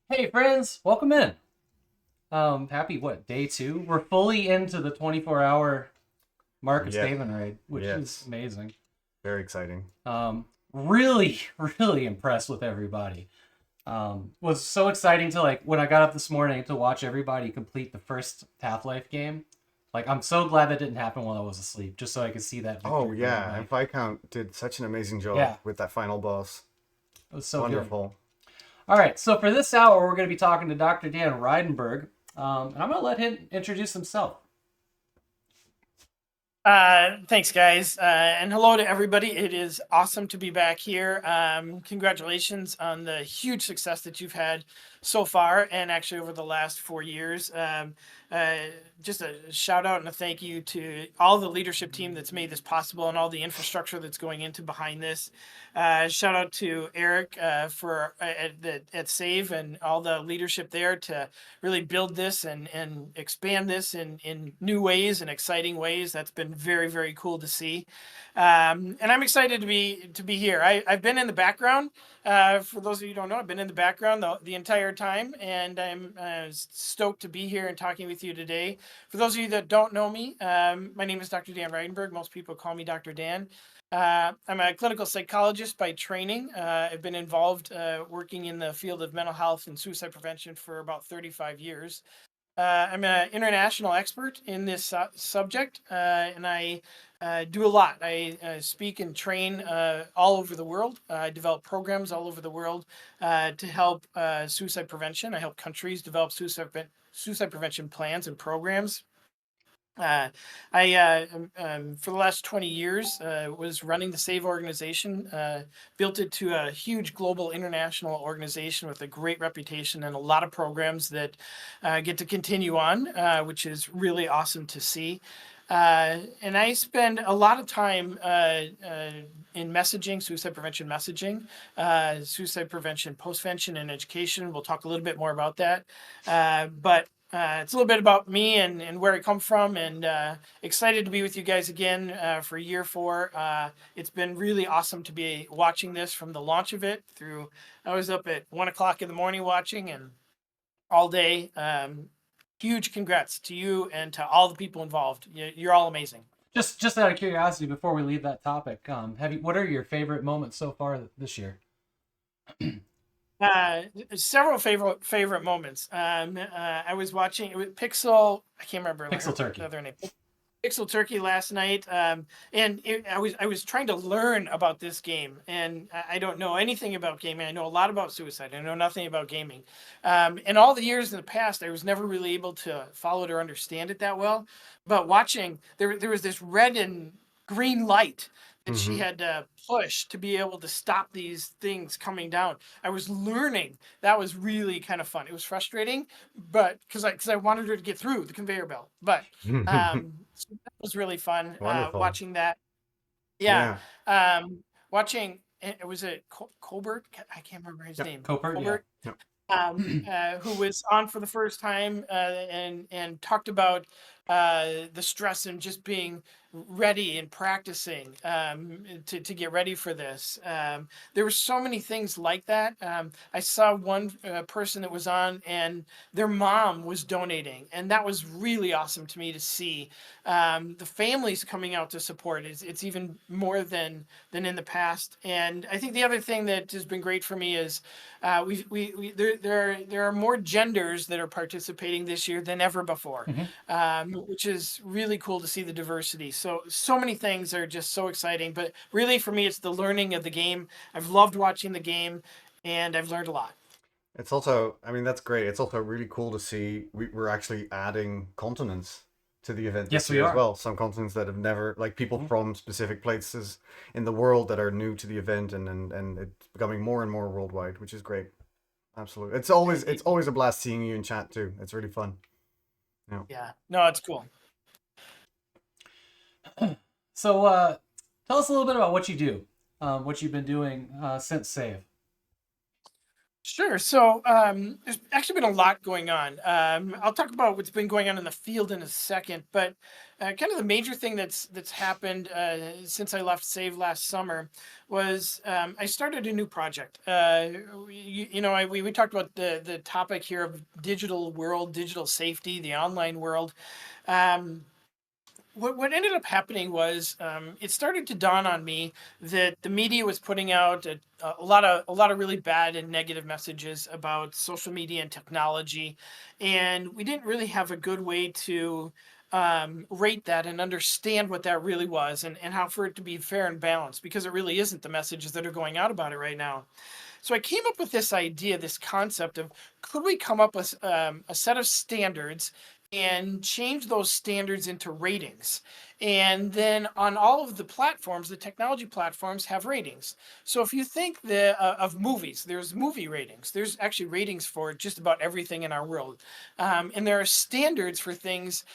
Hey friends, welcome in. Happy day 2? We're fully into the 24-hour mark of Yeah, Save&Raid, which is yes, amazing. very exciting. Really, really impressed with everybody. Was so exciting to when I got up this morning to watch everybody complete the first Half-Life game. I'm so glad that didn't happen while I was asleep, just so I could see that Oh victory for yeah, and everybody. Viscount did such an amazing job Yeah, with that final boss. it was so good. Wonderful. All right, so for this hour, we're going to be talking to Dr. Dan Reidenberg, and I'm going to let him introduce himself. Thanks, guys. And hello to everybody. It is awesome to be back here. Congratulations on the huge success that you've had so far and actually over the last 4 years. Uh, just a shout out and a thank you to all the leadership team that's made this possible and all the infrastructure that's going into behind this. Shout out to Eric for at Save and all the leadership there to really build this and expand this in new ways and exciting ways. That's been very, very cool to see. And I'm excited to be here. I've been in the background. For those of you who don't know, I've been in the background the entire time, and I'm stoked to be here and talking with you today. For those of you that don't know me, my name is Dr. Dan Reidenberg. Most people call me Dr. Dan. I'm a clinical psychologist by training. I've been involved working in the field of mental health and suicide prevention for about 35 years. I'm an international expert in this subject, and I do a lot. I speak and train all over the world. I develop programs all over the world to help suicide prevention. I help countries develop suicide prevention plans and programs. Uh, for the last 20 years, was running the SAVE organization, built it to a huge global international organization with a great reputation and a lot of programs that get to continue on, which is really awesome to see. And I spend a lot of time in messaging, suicide prevention messaging, suicide prevention, postvention, and education. We'll talk a little bit more about that. But it's a little bit about me and where I come from, and excited to be with you guys again for year 4. It's been really awesome to be watching this from the launch of it through. I was up at 1 o'clock in the morning watching and all day. Huge congrats to you and to all the people involved. You're all amazing. Just out of curiosity, before we leave that topic, what are your favorite moments so far this year? Uh, Several favorite moments. I was watching it was Pixel. I can't remember Pixel the Turkey. other name. Pixel Turkey last night, I was trying to learn about this game, and I don't know anything about gaming. I know a lot about suicide. I know nothing about gaming. And all the years in the past, I was never really able to follow it or understand it that well. But watching, there was this red and green light that she Hmm. had to push to be able to stop these things coming down. I was learning. That was really kind of fun. It was frustrating, but because I wanted her to get through the conveyor belt, but so that was really fun Wonderful. watching that. Yeah, Yeah. watching it was a Colbert. I can't remember his Yep, name. Copert. Yeah. Colbert, who was on for the first time and talked about the stress and just being ready and practicing to get ready for this. There were so many things like that. I saw one person that was on and their mom was donating, and that was really awesome to me to see. The families coming out to support it's even more than in the past. And I think the other thing that has been great for me is there are more genders that are participating this year than ever before, Hmm. which is really cool to see the diversity. So many things are just so exciting. But really, for me, it's the learning of the game. I've loved watching the game, and I've learned a lot. It's also, I mean, that's great. It's also really cool to see we're actually adding continents to the event Yes, this we year as are. well. Some continents that have never, like people Hmm. from specific places in the world that are new to the event, and it's becoming more and more worldwide, which is great. Absolutely. It's always a blast seeing you in chat too. It's really fun. Yeah. Yeah, no, it's cool. So, tell us a little bit about what you do, what you've been doing since Save. Sure. So there's actually been a lot going on. I'll talk about what's been going on in the field in a second, but kind of the major thing that's happened since I left Save last summer was I started a new project. We talked about the topic here of digital world, digital safety, the online world. Um, what ended up happening was it started to dawn on me that the media was putting out a lot of really bad and negative messages about social media and technology, and we didn't really have a good way to rate that and understand what that really was, and how for it to be fair and balanced, because it really isn't the messages that are going out about it right now. So I came up with this idea, this concept of, could we come up with a set of standards and change those standards into ratings? And then on all of the platforms, the technology platforms have ratings. So if you think of movies, there's movie ratings. There's actually ratings for just about everything in our world. And there are standards for things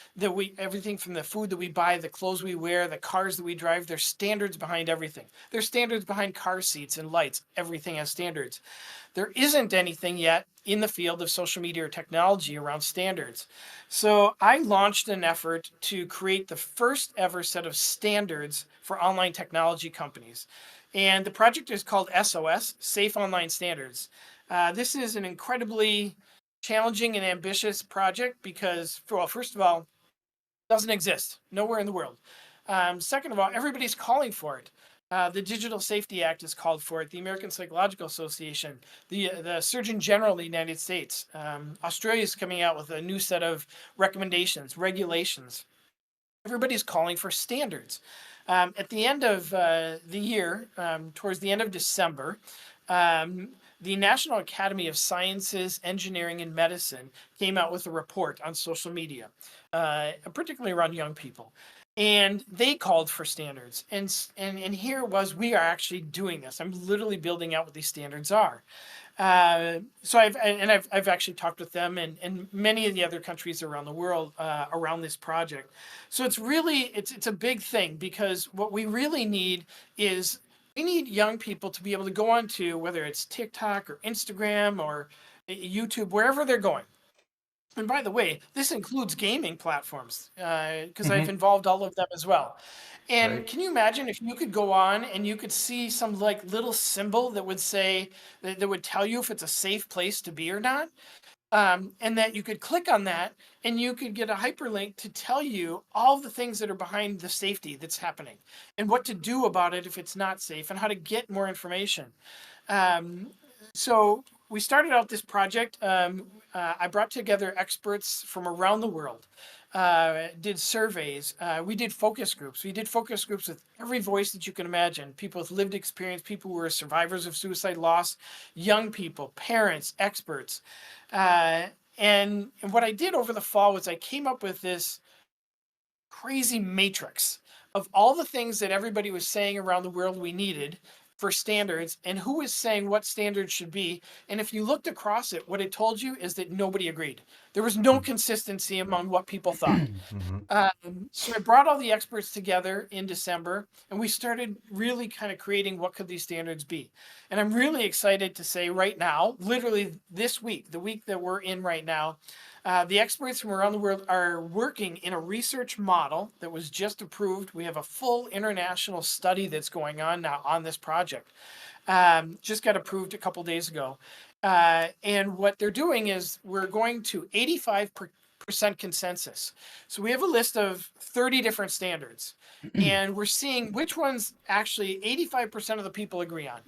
everything from the food that we buy, the clothes we wear, the cars that we drive, there's standards behind everything. There's standards behind car seats and lights. Everything has standards. There isn't anything yet in the field of social media or technology around standards. So I launched an effort to create the first ever set of standards for online technology companies. And the project is called SOS, Safe Online Standards. This is an incredibly challenging and ambitious project because, well, first of all, doesn't exist nowhere in the world. Second of all, everybody's calling for it. The Digital Safety Act is called for it. The American Psychological Association, the Surgeon General of the United States, Australia is coming out with a new set of recommendations, regulations. Everybody's calling for standards. At the end of the year, towards the end of December, um, the National Academy of Sciences, Engineering, and Medicine came out with a report on social media, particularly around young people. And they called for standards. And here it was, we are actually doing this. I'm literally building out what these standards are. So I've actually talked with them and many of the other countries around the world around this project. So it's a big thing, because what we really need is, we need young people to be able to go on to, whether it's TikTok or Instagram or YouTube, wherever they're going. And by the way, this includes gaming platforms, because I've Hmm. involved all of them as well. And Great. can you imagine if you could go on and you could see some like little symbol that would say, that would tell you if it's a safe place to be or not? And that you could click on that and you could get a hyperlink to tell you all the things that are behind the safety that's happening, and what to do about it if it's not safe, and how to get more information. Um, so we started out this project. I brought together experts from around the world, did surveys. We did focus groups. We did focus groups with every voice that you can imagine: people with lived experience, people who were survivors of suicide loss, young people, parents, experts. Uh, and what I did over the fall was I came up with this crazy matrix of all the things that everybody was saying around the world we needed for standards, and who was saying what standards should be. And if you looked across it, what it told you is that nobody agreed. There was no consistency among what people thought. Mm-hmm. So I brought all the experts together in December, and we started really kind of creating what could these standards be. And I'm really excited to say right now, literally this week, the week that we're in right now, the experts from around the world are working in a research model that was just approved. We have a full international study that's going on now on this project. Just got approved a couple days ago. And what they're doing is, we're going to 85% consensus. So we have a list of 30 different standards, and we're seeing which ones actually 85% of the people agree on.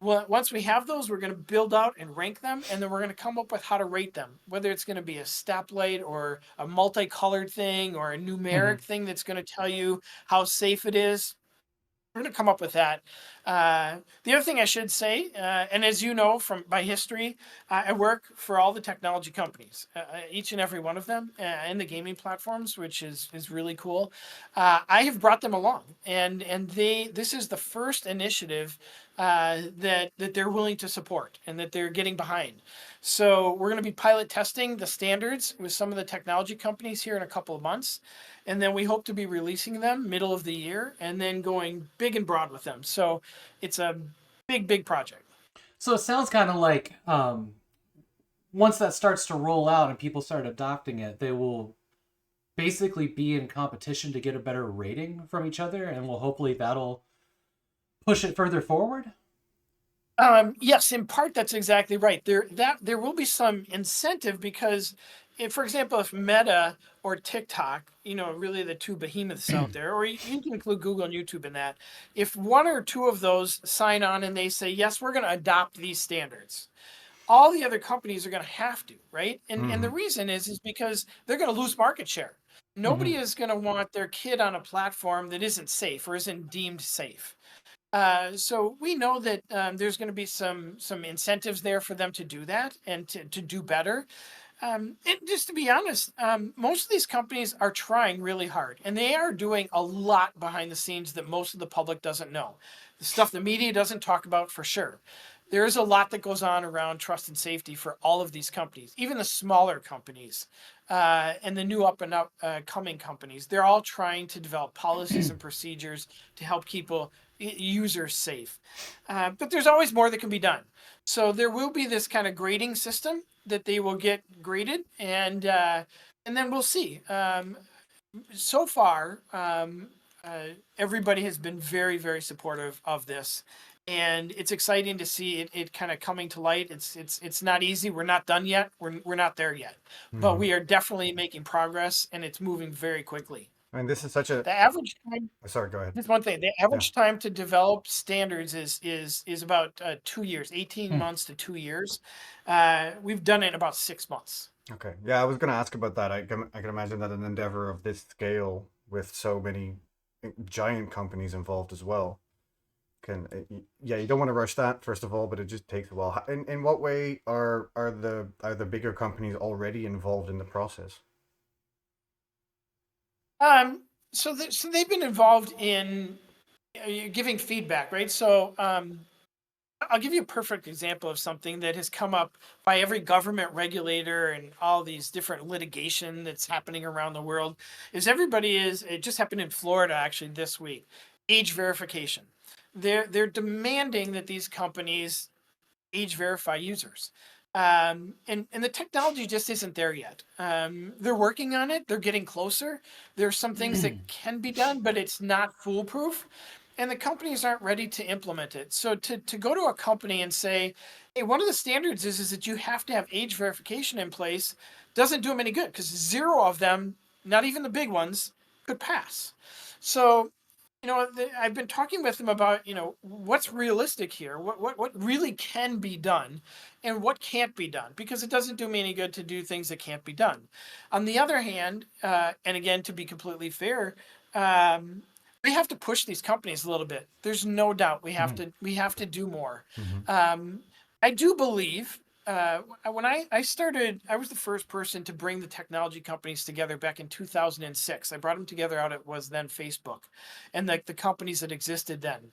Well, once we have those, we're going to build out and rank them, and then we're going to come up with how to rate them, whether it's going to be a stoplight or a multicolored thing or a Hmm. numeric thing that's going to tell you how safe it is. We're going to come up with that. The other thing I should say, and as you know from my history, I work for all the technology companies, each and every one of them, in the gaming platforms, which is really cool. I have brought them along, and this is the first initiative that they're willing to support and that they're getting behind. So we're going to be pilot testing the standards with some of the technology companies here in a couple of months, and then we hope to be releasing them middle of the year, and then going big and broad with them. So it's a big project. So it sounds kind of like once that starts to roll out and people start adopting it, they will basically be in competition to get a better rating from each other, and will hopefully that'll push it further forward. Yes, in part, that's exactly right. There will be some incentive because, if, for example, if Meta or TikTok, really the two behemoths out there, or you can include Google and YouTube in that, if one or two of those sign on and they say, yes, we're going to adopt these standards, all the other companies are going to have to, right? And the Hmm. reason is because they're going to lose market share. Nobody Mm-hmm. is going to want their kid on a platform that isn't safe or isn't deemed safe. So we know that there's going to be some incentives there for them to do that and to do better. And just to be honest, most of these companies are trying really hard, and they are doing a lot behind the scenes that most of the public doesn't know. The stuff the media doesn't talk about for sure. There is a lot that goes on around trust and safety for all of these companies, even the smaller companies and the new up and up coming companies. They're all trying to develop policies and procedures to help people users safe. But there's always more that can be done. So there will be this kind of grading system that they will get graded, and then we'll see. So far, everybody has been very, very supportive of this, and it's exciting to see it kind of coming to light. It's not easy. We're not done yet. We're not there yet, but Hmm. we are definitely making progress, and it's moving very quickly. I mean, this is such a. The average time Sorry, go ahead. Just one thing. The Yeah. average time to develop standards is about 2 years, 18 months to 2 years. We've done it in about 6 months. Okay. Yeah, I was gonna ask about that. I can imagine that an endeavor of this scale with so many giant companies involved as well yeah, you don't want to rush that first of all, but it just takes a while. In what way are the bigger companies already involved in the process? Um, so they've been involved in giving feedback, right? So I'll give you a perfect example of something that has come up by every government regulator and all these different litigation that's happening around the world. It just happened in Florida actually this week. Age verification. They're demanding that these companies age verify users. And the technology just isn't there yet. They're working on it. They're getting closer. There's some things that can be done, but it's not foolproof. And the companies aren't ready to implement it. So to go to a company and say, hey, one of the standards is that you have to have age verification in place doesn't do them any good because zero of them, not even the big ones, could pass. So I've been talking with them about, what's realistic here, what really can be done, and what can't be done, because it doesn't do me any good to do things that can't be done. On the other hand, and again, to be completely fair, we have to push these companies a little bit. There's no doubt we have to do more. Hmm. Um, I do believe when I started, I was the first person to bring the technology companies together back in 2006. I brought them together out at was then Facebook and the companies that existed then.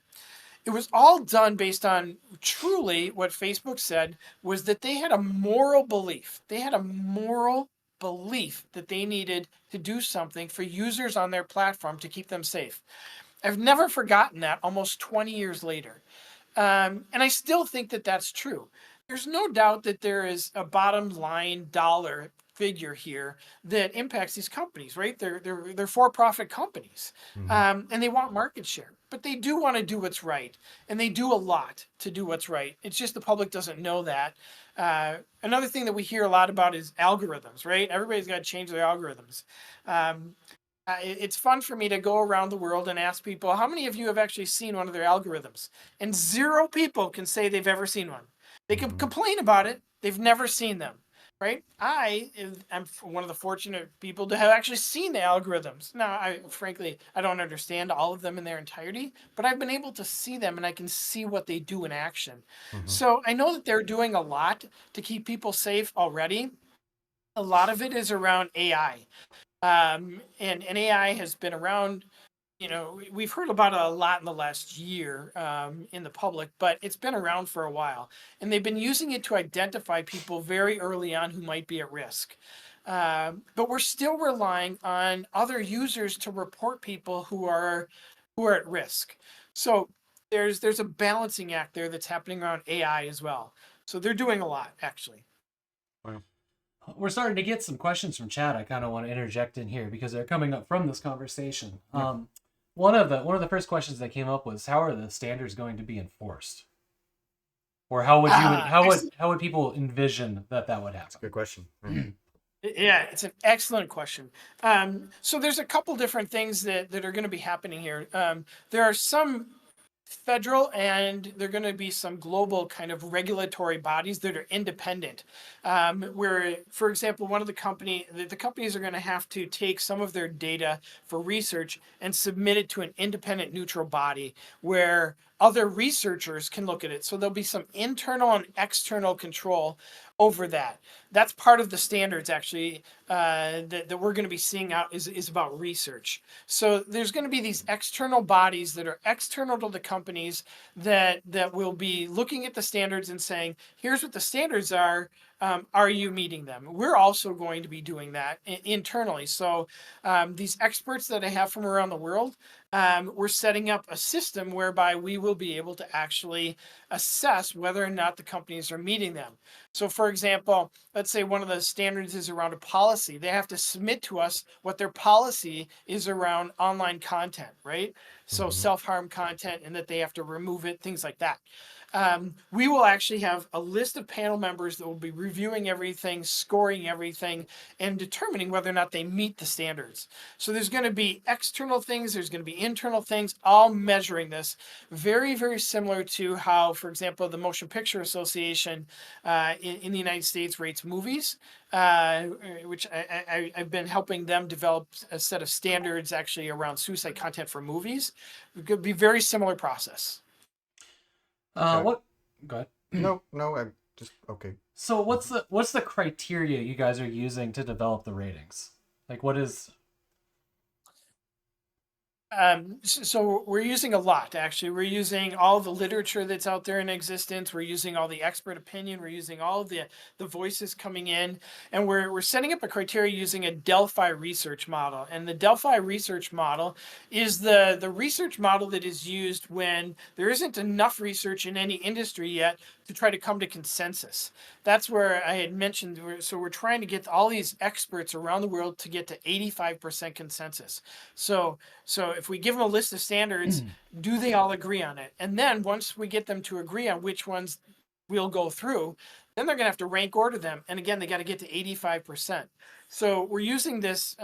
It was all done based on truly what Facebook said was that they had a moral belief. They had a moral belief that they needed to do something for users on their platform to keep them safe. I've never forgotten that almost 20 years later. And I still think that that's true. There's no doubt that there is a bottom line dollar figure here that impacts these companies, right? They're for-profit companies, Hmm. and they want market share, but they do want to do what's right, and they do a lot to do what's right. It's just the public doesn't know that. Another thing that we hear a lot about is algorithms, right? Everybody's got to change their algorithms. Um, it's fun for me to go around the world and ask people, how many of you have actually seen one of their algorithms? And zero people can say they've ever seen one. They can Hmm. complain about it. They've never seen them, right? I'm one of the fortunate people to have actually seen the algorithms. Now, frankly, I don't understand all of them in their entirety, but I've been able to see them and I can see what they do in action. Hmm. So I know that they're doing a lot to keep people safe already. A lot of it is around AI. And AI has been around. We've heard about it a lot in the last year in the public, but it's been around for a while, and they've been using it to identify people very early on who might be at risk. But we're still relying on other users to report people who are at risk. So there's a balancing act there that's happening around AI as well. So they're doing a lot, actually. Wow. We're starting to get some questions from chat. I kind of want to interject in here because they're coming up from this conversation. Yeah. One of the first questions that came up was, how are the standards going to be enforced? Or how would how would people envision that would happen? Good question. Yeah, it's an excellent question. So there's a couple different things that are going to be happening here. There are some federal and there are going to be some global kind of regulatory bodies that are independent. Where, for example, one of the companies are going to have to take some of their data for research and submit it to an independent neutral body where other researchers can look at it. So there'll be some internal and external control over that. That's part of the standards, actually, that we're going to be seeing out is about research. So there's going to be these external bodies that are external to the companies that will be looking at the standards and saying, here's what the standards are. Are you meeting them? We're also going to be doing that internally. So these experts that I have from around the world, we're setting up a system whereby we will be able to actually assess whether or not the companies are meeting them. So for example, let's say one of the standards is around a policy. They have to submit to us what their policy is around online content, right? So self-harm content, and that they have to remove it, things like that. We will actually have a list of panel members that will be reviewing everything, scoring everything, and determining whether or not they meet the standards. So there's going to be external things, there's going to be internal things, all measuring this. Very, very similar to how, for example, the Motion Picture Association in the United States rates movies, which I've been helping them develop a set of standards actually around suicide content for movies. It could be very similar process. Okay. What? Go ahead. No, I just okay. So what's the criteria you guys are using to develop the ratings? Like, what is? So we're using a lot, actually. We're using all the literature that's out there in existence. We're using all the expert opinion. We're using all of the voices coming in, and we're setting up a criteria using a Delphi research model. And the Delphi research model is the research model that is used when there isn't enough research in any industry yet to try to come to consensus. That's where I had mentioned, so we're trying to get all these experts around the world to get to 85% consensus. So if we give them a list of standards, do they all agree on it? And then once we get them to agree on which ones we'll go through, then they're going to have to rank order them. And again, they got to get to 85%. So we're using this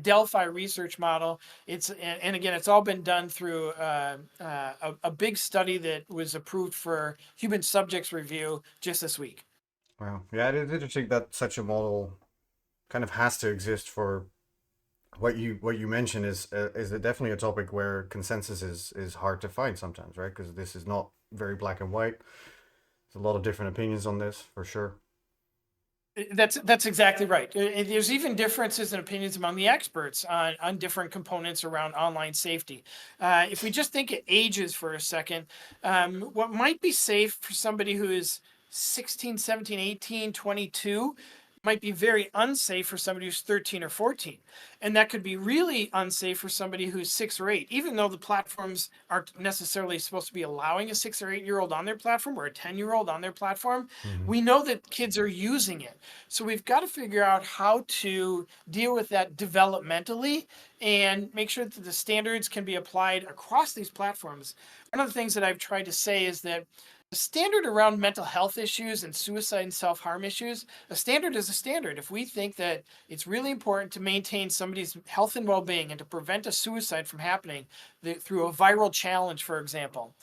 Delphi research model. And again, it's all been done through a big study that was approved for human subjects review just this week. Wow. Yeah, it is interesting that such a model kind of has to exist for what you mentioned is definitely a topic where consensus is hard to find sometimes, right? Because this is not very black and white. There's a lot of different opinions on this, for sure. That's exactly right. There's even differences in opinions among the experts on different components around online safety. If we just think of ages for a second, what might be safe for somebody who is 16, 17, 18, 22 might be very unsafe for somebody who's 13 or 14. And that could be really unsafe for somebody who's 6 or 8, even though the platforms aren't necessarily supposed to be allowing a 6 or 8-year-old on their platform or a 10-year-old on their platform. We know that kids are using it. So we've got to figure out how to deal with that developmentally and make sure that the standards can be applied across these platforms. One of the things that I've tried to say is that the standard around mental health issues and suicide and self-harm issues, a standard is a standard. If we think that it's really important to maintain somebody's health and well-being and to prevent a suicide from happening through a viral challenge, for example,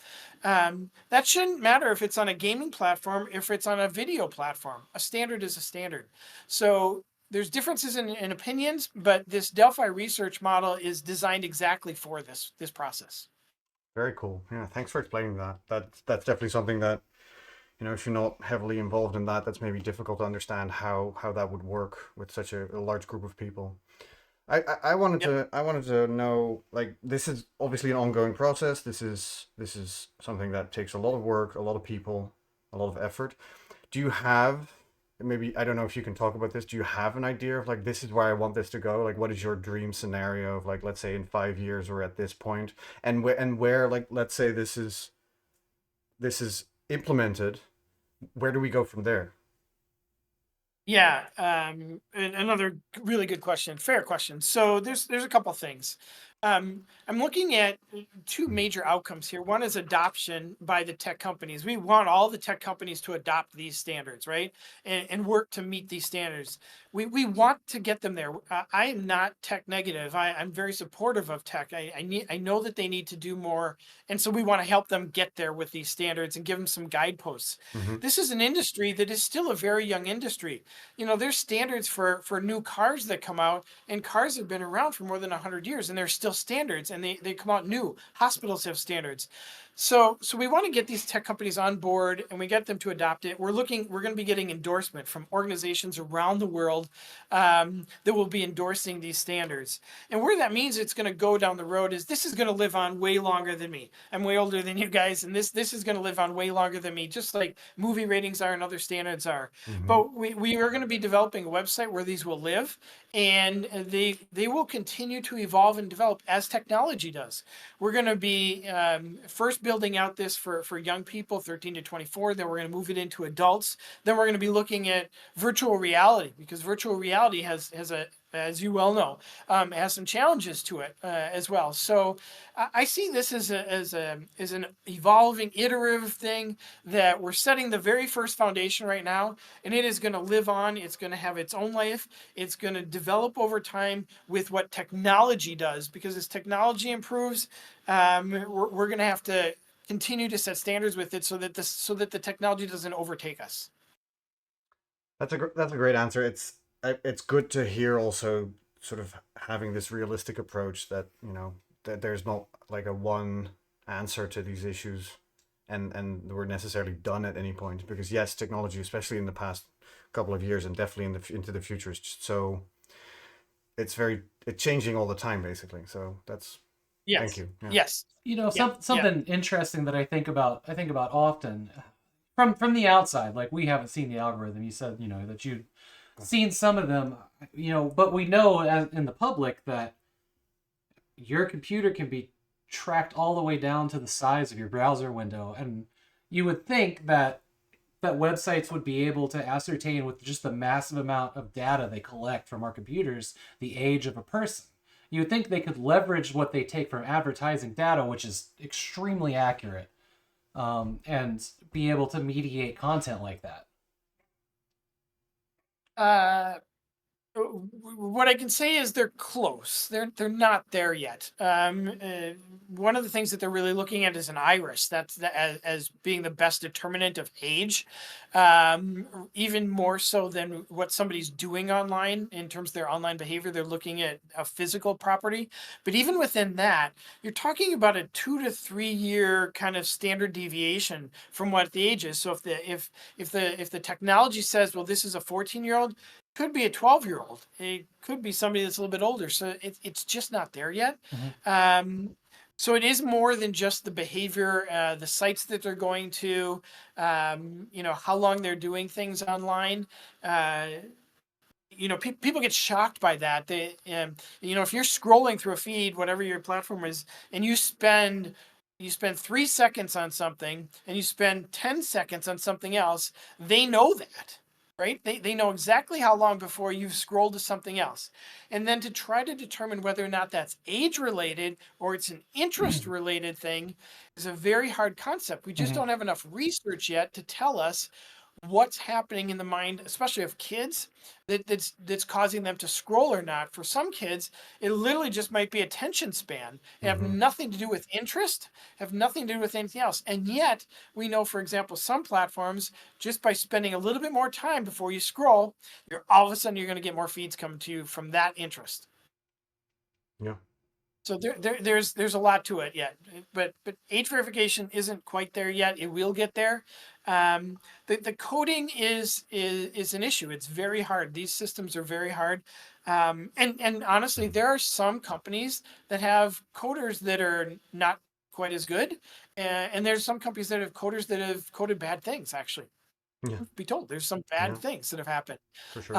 that shouldn't matter if it's on a gaming platform, if it's on a video platform. A standard is a standard. So there's differences in opinions, but this Delphi research model is designed exactly for this process. Very cool. Yeah, thanks for explaining that. That's definitely something that, if you're not heavily involved in that, that's maybe difficult to understand how that would work with such a large group of people. I wanted to know, like, this is obviously an ongoing process. This is something that takes a lot of work, a lot of people, a lot of effort. Do you have maybe I don't know if you can talk about this. Do you have an idea of like this is where I want this to go? Like, what is your dream scenario of like, let's say in 5 years we're at this point, and where like let's say this is implemented, where do we go from there? Yeah, and another really good question, fair question. So there's a couple things. I'm looking at two major outcomes here. One is adoption by the tech companies. We want all the tech companies to adopt these standards, right? And work to meet these standards. We want to get them there. I am not tech negative. I'm very supportive of tech. I know that they need to do more, and so we want to help them get there with these standards and give them some guideposts. Mm-hmm. This is an industry that is still a very young industry. There's standards for new cars that come out, and cars have been around for more than 100 years, and there's still standards, and they come out new. Hospitals have standards. So we want to get these tech companies on board, and we get them to adopt it. We're going to be getting endorsement from organizations around the world that will be endorsing these standards. And where that means it's going to go down the road is this is going to live on way longer than me. I'm way older than you guys, and this is going to live on way longer than me, just like movie ratings are and other standards are. Mm-hmm. But we are going to be developing a website where these will live, and they will continue to evolve and develop as technology does. We're going to be first building out this for young people, 13 to 24. Then we're going to move it into adults. Then we're going to be looking at virtual reality, because virtual reality has a, as you well know, has some challenges to it as well. So I see this as an evolving, iterative thing that we're setting the very first foundation right now, and it is going to live on. It's going to have its own life. It's going to develop over time with what technology does, because as technology improves, we're going to have to continue to set standards with it so that the technology doesn't overtake us. That's a great answer. It's good to hear also sort of having this realistic approach that that there's not like a one answer to these issues, and we're necessarily done at any point, because yes, technology, especially in the past couple of years and definitely into the future, is just so it's changing all the time basically. So that's thank Yes. you. Yeah. Yes. Yeah. Something interesting that I think about often from the outside. Like, we haven't seen the algorithm. You said, that you've seen some of them, but we know in the public that your computer can be tracked all the way down to the size of your browser window, and you would think that websites would be able to ascertain, with just the massive amount of data they collect from our computers, the age of a person. You would think they could leverage what they take from advertising data, which is extremely accurate, and be able to mediate content like that. What I can say is they're close. They're not there yet. One of the things that they're really looking at is an iris. That's as being the best determinant of age, even more so than what somebody's doing online in terms of their online behavior. They're looking at a physical property, but even within that, you're talking about a 2 to 3 year kind of standard deviation from what the age is. So if the technology says, well, this is a 14-year-old, could be a 12-year-old. It could be somebody that's a little bit older. So it's just not there yet. So it is more than just the behavior, the sites that they're going to, how long they're doing things online. People get shocked by that. If you're scrolling through a feed, whatever your platform is, and you spend 3 seconds on something and you spend 10 seconds on something else, they know that. Right? They know exactly how long before you've scrolled to something else. And then to try to determine whether or not that's age related or it's an interest related thing is a very hard concept. We just don't have enough research yet to tell us what's happening in the mind, especially of kids, that's causing them to scroll or not. For some kids, it literally just might be attention span and have nothing to do with interest, have nothing to do with anything else. And yet we know, for example, some platforms, just by spending a little bit more time before you scroll, all of a sudden you're going to get more feeds coming to you from that interest. Yeah. So there's a lot to it yet, but age verification isn't quite there yet. It will get there. The coding is an issue. It's very hard. These systems are very hard. And honestly, there are some companies that have coders that are not quite as good, and there's some companies that have coders that have coded bad things actually. Yeah. be told. There's some bad Yeah. things that have happened. For sure.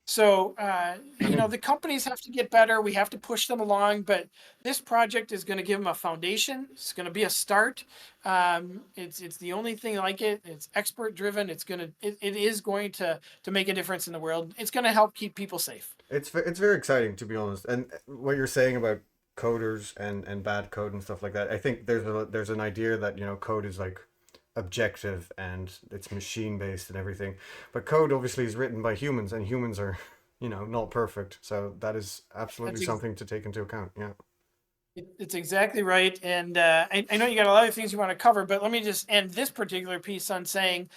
So, I mean, the companies have to get better. We have to push them along, but this project is going to give them a foundation. It's going to be a start. It's the only thing like it. It's expert driven. It is going to make a difference in the world. It's going to help keep people safe. it's very exciting, to be honest. And what you're saying about coders and bad code and stuff like that, I think there's an idea that, you know, code is like objective and it's machine based and everything, but code obviously is written by humans, and humans are, you know, not perfect. So that is absolutely That's ex- something to take into account. Yeah. It's exactly right. And I know you got a lot of things you want to cover, but let me just end this particular piece on saying,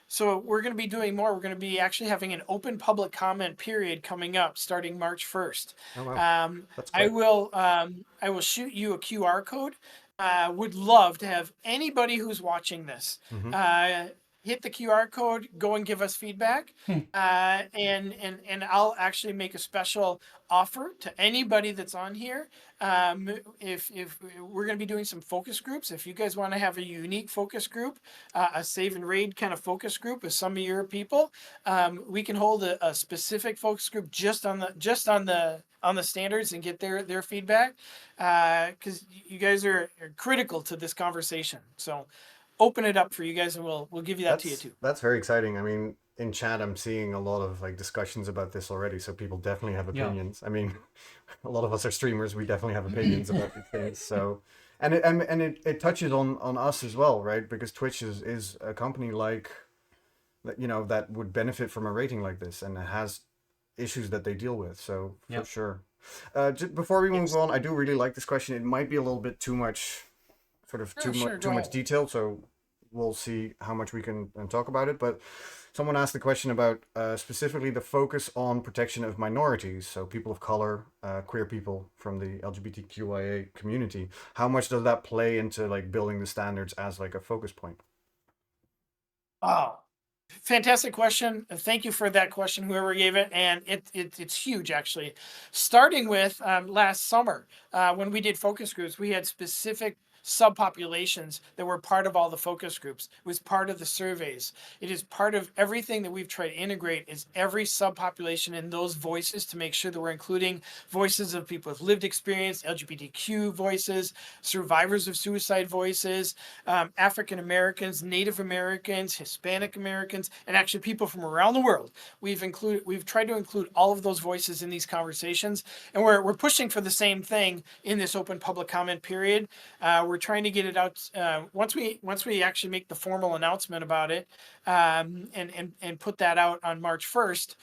so we're going to be doing more. We're going to be actually having an open public comment period coming up starting March 1st. Oh wow, that's I great. will shoot you a QR code. Would love to have anybody who's watching this Mm-hmm. hit the QR code, go and give us feedback, and I'll actually make a special offer to anybody that's on here. If we're going to be doing some focus groups, if you guys want to have a unique focus group, a save and raid kind of focus group with some of your people, we can hold a specific focus group just on the standards and get their feedback, because you guys are critical to this conversation. So open it up for you guys, and we'll give you that to you too. That's very exciting. I mean, in chat, I'm seeing a lot of like discussions about this already, so people definitely have Yeah. opinions. I mean, a lot of us are streamers. We definitely have opinions about these things. So, and it touches on us as well, right? Because Twitch is a company like that, you know, that would benefit from a rating like this, and it has issues that they deal with. So for Yep. sure. Before we move on, I do really like this question. It might be a little bit too much, sort of Sure, too go much ahead. detail. So we'll see how much we can talk about it. But someone asked the question about specifically the focus on protection of minorities, so people of color, queer people from the LGBTQIA community. How much does that play into like building the standards as like a focus point? Oh, fantastic question. Thank you for that question, whoever gave it. And it's huge, actually. Starting with last summer, when we did focus groups, we had specific subpopulations that were part of all the focus groups. It was part of the surveys. It is part of everything that we've tried to integrate, is every subpopulation in those voices, to make sure that we're including voices of people with lived experience, LGBTQ voices, survivors of suicide voices, African Americans, Native Americans, Hispanic Americans, and actually people from around the world. We've tried to include all of those voices in these conversations, and we're pushing for the same thing in this open public comment period. We're trying to get it out once we actually make the formal announcement about it, and put that out on March 1st.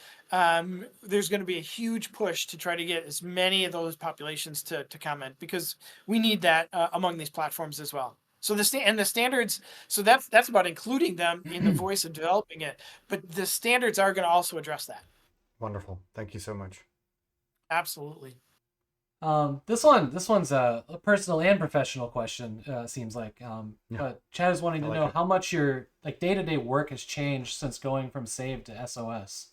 There's going to be a huge push to try to get as many of those populations to comment, because we need that among these platforms as well. So the standards. So that's about including them in the voice of developing it. But the standards are going to also address that. Wonderful. Thank you so much. Absolutely. This one's a personal and professional question. Seems like. Yeah. But Chad is wanting I to like know it. how much your like day-to-day work has changed since going from Save to SOS.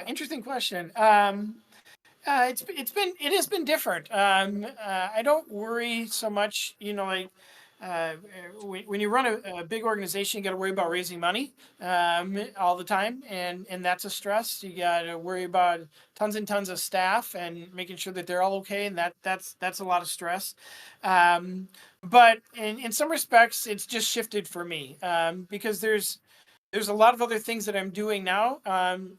Interesting question. It has been different. I don't worry so much, like when you run a big organization, you got to worry about raising money all the time, and that's a stress. You got to worry about tons and tons of staff and making sure that they're all okay, and that's a lot of stress. But in some respects, it's just shifted for me, because there's a lot of other things that I'm doing now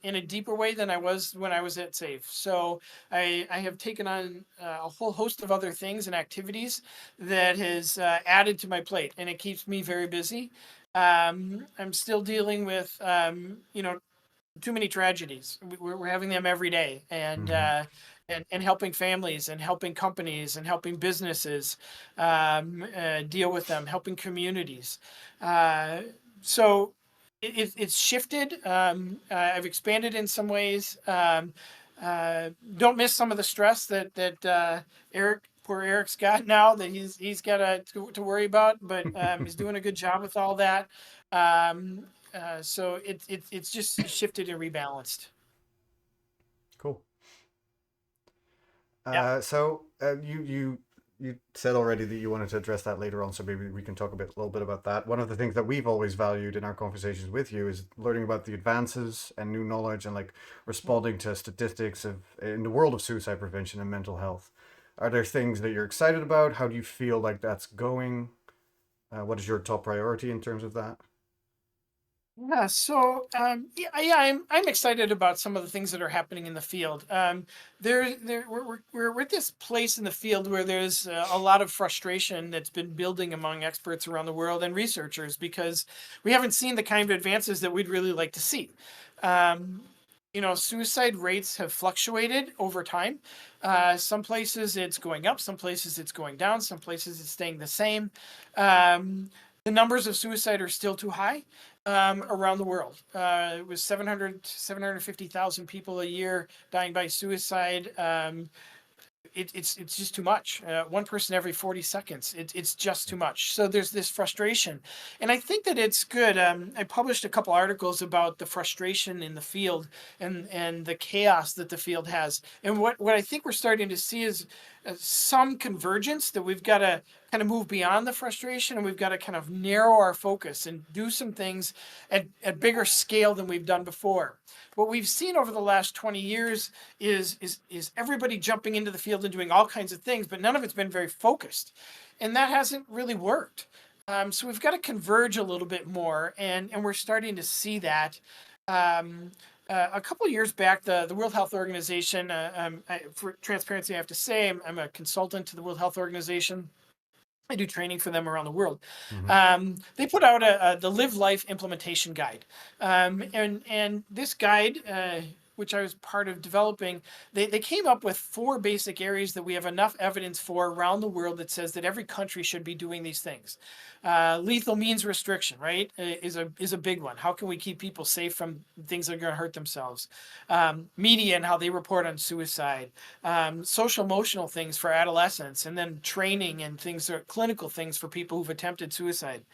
in a deeper way than I was when I was at Save. So I have taken on a whole host of other things and activities that has added to my plate, and it keeps me very busy. I'm still dealing with, too many tragedies. We're having them every day, and helping families and helping companies and helping businesses deal with them, helping communities. So it's shifted. I've expanded in some ways. Don't miss some of the stress that poor Eric's got now, that he's got to worry about, but he's doing a good job with all that. So it's just shifted and rebalanced. Cool. Yeah. So you you said already that you wanted to address that later on, so maybe we can talk a little bit about that. One of the things that we've always valued in our conversations with you is learning about the advances and new knowledge and like responding to statistics of in the world of suicide prevention and mental health. Are there things that you're excited about? How do you feel like that's going? What is your top priority in terms of that? Yeah, so I'm excited about some of the things that are happening in the field. We're at this place in the field where there's a lot of frustration that's been building among experts around the world and researchers because we haven't seen the kind of advances that we'd really like to see. Um, Suicide rates have fluctuated over time. Some places it's going up, some places it's going down, some places it's staying the same. The numbers of suicide are still too high around the world. It was 750,000 people a year dying by suicide. It's just too much. One person every 40 seconds. It's just too much. So there's this frustration, and I think that it's good. I published a couple articles about the frustration in the field and the chaos that the field has. And what I think we're starting to see is some convergence that we've got to kind of move beyond the frustration, and we've got to kind of narrow our focus and do some things at bigger scale than we've done before. What we've seen over the last 20 years is everybody jumping into the field and doing all kinds of things, but none of it's been very focused. And that hasn't really worked. So we've got to converge a little bit more, and we're starting to see that. A couple of years back, the World Health Organization, for transparency, I have to say, I'm a consultant to the World Health Organization. I do training for them around the world. They put out the Live Life Implementation Guide. And this guide, which I was part of developing, they came up with 4 basic areas that we have enough evidence for around the world that says that every country should be doing these things. Lethal means restriction, right, is a big one. How can we keep people safe from things that are going to hurt themselves? Media and how they report on suicide, social emotional things for adolescents, and then training and things, clinical things for people who've attempted suicide.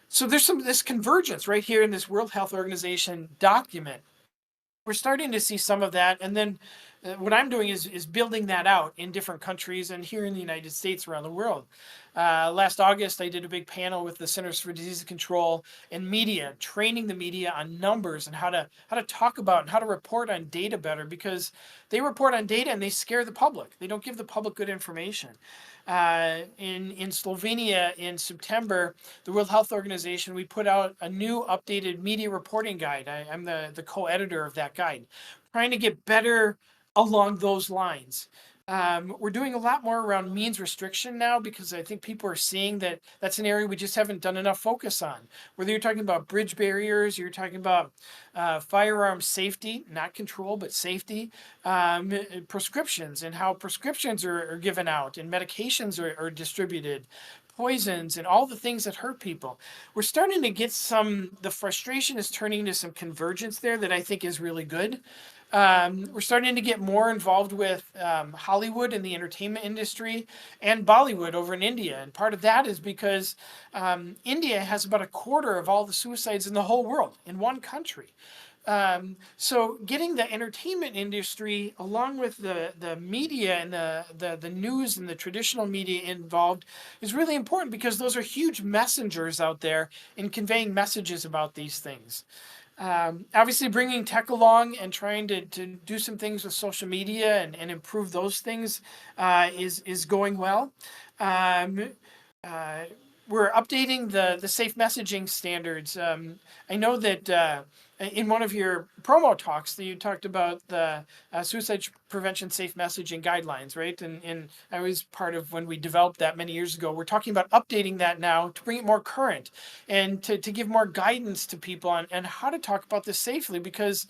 So there's this convergence right here in this World Health Organization document. We're starting to see some of that, and then what I'm doing is building that out in different countries and here in the United States, around the world. Last August, I did a big panel with the Centers for Disease Control and media, training the media on numbers and how to talk about and how to report on data better, because they report on data and they scare the public. They don't give the public good information. In Slovenia in September, the World Health Organization, we put out a new updated media reporting guide. I'm the co-editor of that guide, trying to get better along those lines. We're doing a lot more around means restriction now, because I think people are seeing that that's an area we just haven't done enough focus on. Whether you're talking about bridge barriers, you're talking about firearm safety, not control, but safety, prescriptions and how prescriptions are given out and medications are distributed, poisons and all the things that hurt people. We're starting to get the frustration is turning to some convergence there that I think is really good. We're starting to get more involved with Hollywood and the entertainment industry and Bollywood over in India. And part of that is because India has about a quarter of all the suicides in the whole world in one country. So getting the entertainment industry along with the media and the news and the traditional media involved is really important, because those are huge messengers out there in conveying messages about these things. Obviously, bringing tech along and trying to do some things with social media and improve those things is going well. We're updating the safe messaging standards. I know that in one of your promo talks that you talked about the suicide prevention safe messaging guidelines, right? And I was part of when we developed that many years ago. We're talking about updating that now to bring it more current and to give more guidance to people on how to talk about this safely, because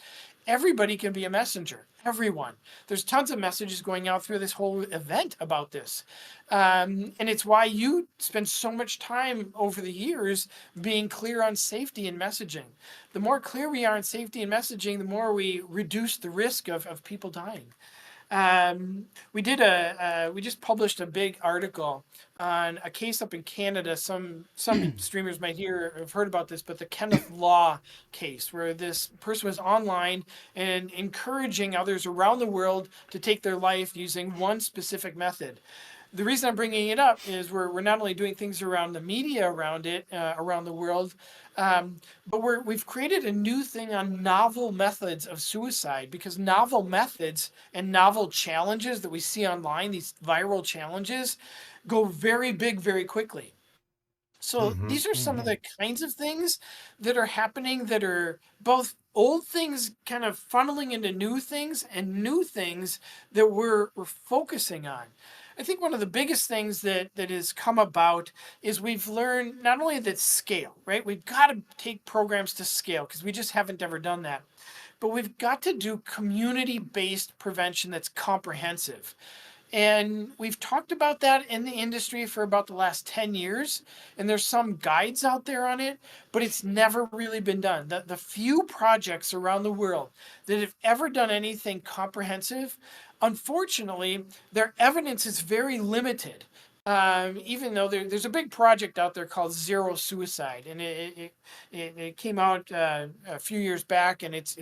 everybody can be a messenger. Everyone. There's tons of messages going out through this whole event about this. And it's why you spend so much time over the years being clear on safety and messaging. The more clear we are on safety and messaging, the more we reduce the risk of people dying. We just published a big article on a case up in Canada. Some streamers might have heard about this, but the Kenneth Law case, where this person was online and encouraging others around the world to take their life using one specific method. the reason I'm bringing it up is we're not only doing things around the media around it, around the world, but we've created a new thing on novel methods of suicide, because novel methods and novel challenges that we see online, these viral challenges, go very big very quickly. So Mm-hmm. these are some of Mm-hmm. the kinds of things that are happening, that are both old things kind of funneling into new things, and new things that we're focusing on. I think one of the biggest things that has come about is we've learned not only that scale, right? We've got to take programs to scale, because we just haven't ever done that. But we've got to do community-based prevention that's comprehensive. And we've talked about that in the industry for about the last 10 years. And there's some guides out there on it, but it's never really been done. The few projects around the world that have ever done anything comprehensive, unfortunately, their evidence is very limited. Even though there's a big project out there called Zero Suicide, and it came out a few years back, and it's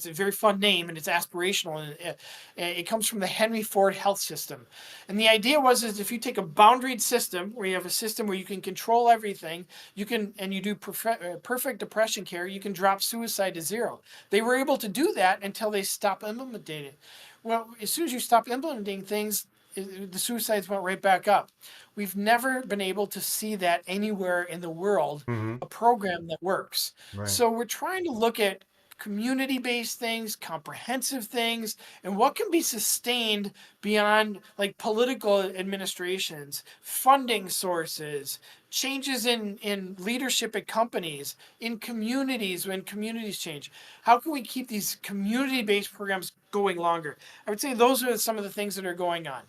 a very fun name, and it's aspirational, and it comes from the Henry Ford Health System. And the idea is if you take a boundaried system, where you have a system where you can control everything, and you do perfect depression care, you can drop suicide to zero. They were able to do that until they stopped implementing it. Well, as soon as you stop implementing things, the suicides went right back up. We've never been able to see that anywhere in the world, Mm-hmm. a program that works. Right. So we're trying to look at community-based things, comprehensive things, and what can be sustained beyond like political administrations, funding sources, changes in leadership at companies, in communities when communities change. How can we keep these community-based programs going longer? I would say those are some of the things that are going on.